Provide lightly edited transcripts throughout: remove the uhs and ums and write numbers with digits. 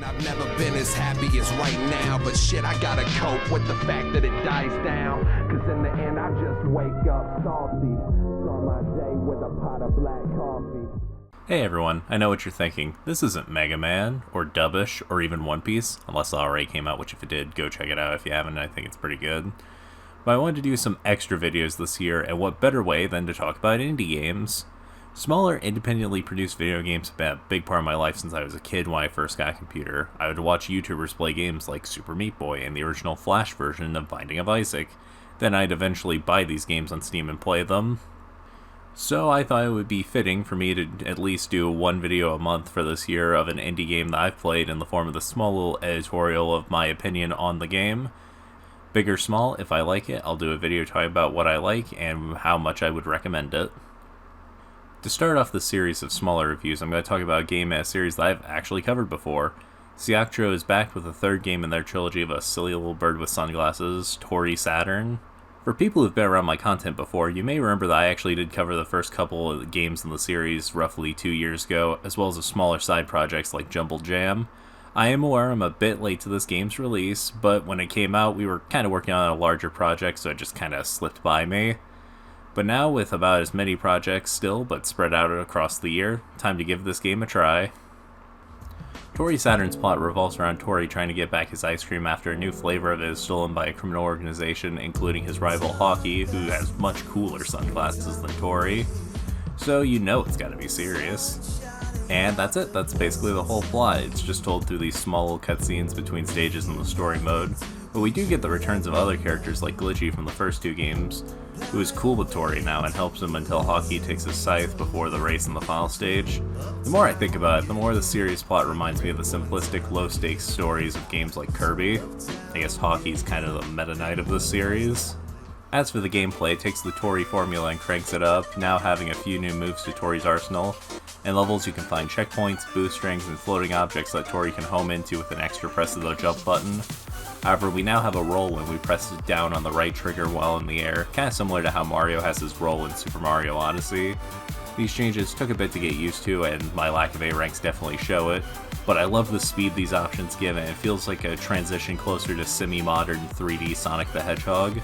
I've never been as happy as right now, but shit, I gotta cope with the fact that it dies down. Cause in the end, I just wake up salty, start my day with a pot of black coffee. Hey everyone, I know what you're thinking. This isn't Mega Man, or Dubbish, or even One Piece, unless the RA came out, which if it did, go check it out if you haven't, I think it's pretty good. But I wanted to do some extra videos this year, and what better way than to talk about indie games? Smaller, independently produced video games have been a big part of my life since I was a kid when I first got a computer. I would watch YouTubers play games like Super Meat Boy and the original Flash version of Binding of Isaac. Then I'd eventually buy these games on Steam and play them. So I thought it would be fitting for me to at least do one video a month for this year of an indie game that I've played in the form of the small little editorial of my opinion on the game. Big or small, if I like it, I'll do a video talking about what I like and how much I would recommend it. To start off this series of smaller reviews, I'm going to talk about a game in a series that I've actually covered before. Siactro is back with a third game in their trilogy of a silly little bird with sunglasses, Toree Saturn. For people who've been around my content before, you may remember that I actually did cover the first couple of games in the series roughly 2 years ago, as well as the smaller side projects like Jumble Jam. I am aware I'm a bit late to this game's release, but when it came out we were kind of working on a larger project, so it just kind of slipped by me. But now with about as many projects still, but spread out across the year, time to give this game a try. Toree Saturn's plot revolves around Toree trying to get back his ice cream after a new flavor of it is stolen by a criminal organization, including his rival Hockey, who has much cooler sunglasses than Toree. So you know it's gotta be serious. And that's it, that's basically the whole plot. It's just told through these small little cutscenes between stages in the story mode. But we do get the returns of other characters like Glitchy from the first two games, who is cool with Toree now and helps him until Hockey takes his scythe before the race in the final stage. The more I think about it, the more the serious plot reminds me of the simplistic, low-stakes stories of games like Kirby. I guess Hockey's kind of the Meta Knight of this series. As for the gameplay, it takes the Toree formula and cranks it up, now having a few new moves to Toree's arsenal. In levels you can find checkpoints, boost strings, and floating objects that Toree can home into with an extra press of the jump button. However, we now have a roll when we press it down on the right trigger while in the air, kinda similar to how Mario has his roll in Super Mario Odyssey. These changes took a bit to get used to, and my lack of A ranks definitely show it, but I love the speed these options give, and it feels like a transition closer to semi-modern 3D Sonic the Hedgehog.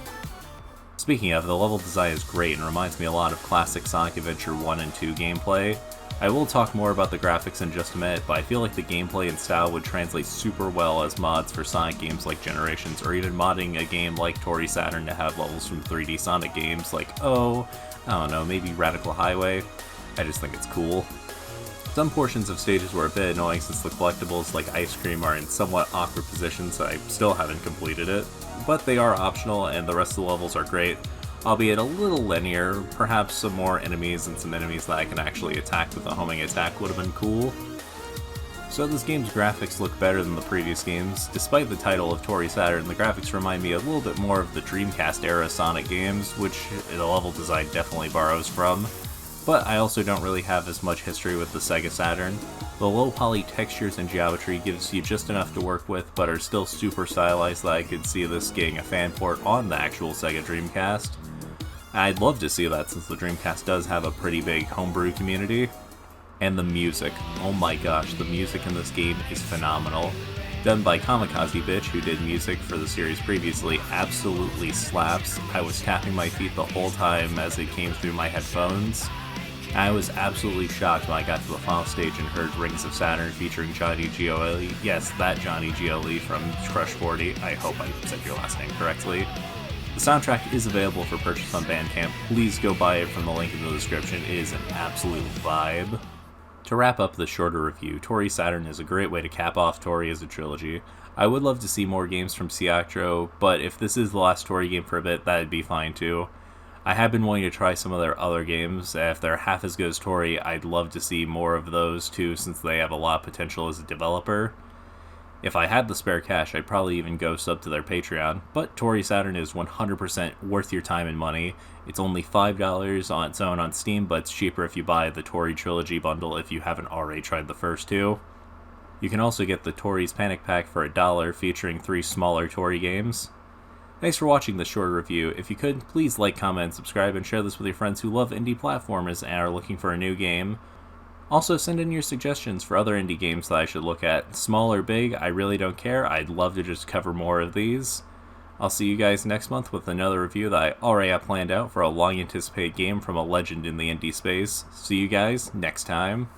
Speaking of, the level design is great and reminds me a lot of classic Sonic Adventure 1 and 2 gameplay. I will talk more about the graphics in just a minute, but I feel like the gameplay and style would translate super well as mods for Sonic games like Generations, or even modding a game like Toree Saturn to have levels from 3D Sonic games like, I don't know, maybe Radical Highway. I just think it's cool. Some portions of stages were a bit annoying since the collectibles like ice cream are in somewhat awkward positions, so I still haven't completed it. But they are optional and the rest of the levels are great, albeit a little linear. Perhaps some more enemies and some enemies that I can actually attack with a homing attack would have been cool. So this game's graphics look better than the previous games. Despite the title of Toree Saturn, the graphics remind me a little bit more of the Dreamcast era Sonic games, which the level design definitely borrows from. But I also don't really have as much history with the Sega Saturn. The low poly textures and geometry gives you just enough to work with, but are still super stylized that I could see this getting a fan port on the actual Sega Dreamcast. I'd love to see that since the Dreamcast does have a pretty big homebrew community. And the music. Oh my gosh, the music in this game is phenomenal. Done by Kamikaze bitch, who did music for the series previously, absolutely slaps. I was tapping my feet the whole time as it came through my headphones. I was absolutely shocked when I got to the final stage and heard Rings of Saturn featuring Johnny Gioeli. Yes, that Johnny Gioeli from Crush 40. I hope I said your last name correctly. The soundtrack is available for purchase on Bandcamp. Please go buy it from the link in the description. It is an absolute vibe. To wrap up the shorter review, Toree Saturn is a great way to cap off Toree as a trilogy. I would love to see more games from Siactro, but if this is the last Toree game for a bit, that'd be fine too. I have been wanting to try some of their other games. If they're half as good as Toree, I'd love to see more of those too, since they have a lot of potential as a developer. If I had the spare cash, I'd probably even go sub to their Patreon, but Toree Saturn is 100% worth your time and money. It's only $5 on its own on Steam, but it's cheaper if you buy the Toree Trilogy bundle if you haven't already tried the first two. You can also get the Toree's Panic Pack for $1, featuring 3 smaller Toree games. Thanks for watching this short review. If you could, please like, comment, and subscribe, and share this with your friends who love indie platformers and are looking for a new game. Also, send in your suggestions for other indie games that I should look at. Small or big, I really don't care. I'd love to just cover more of these. I'll see you guys next month with another review that I already have planned out for a long-anticipated game from a legend in the indie space. See you guys next time.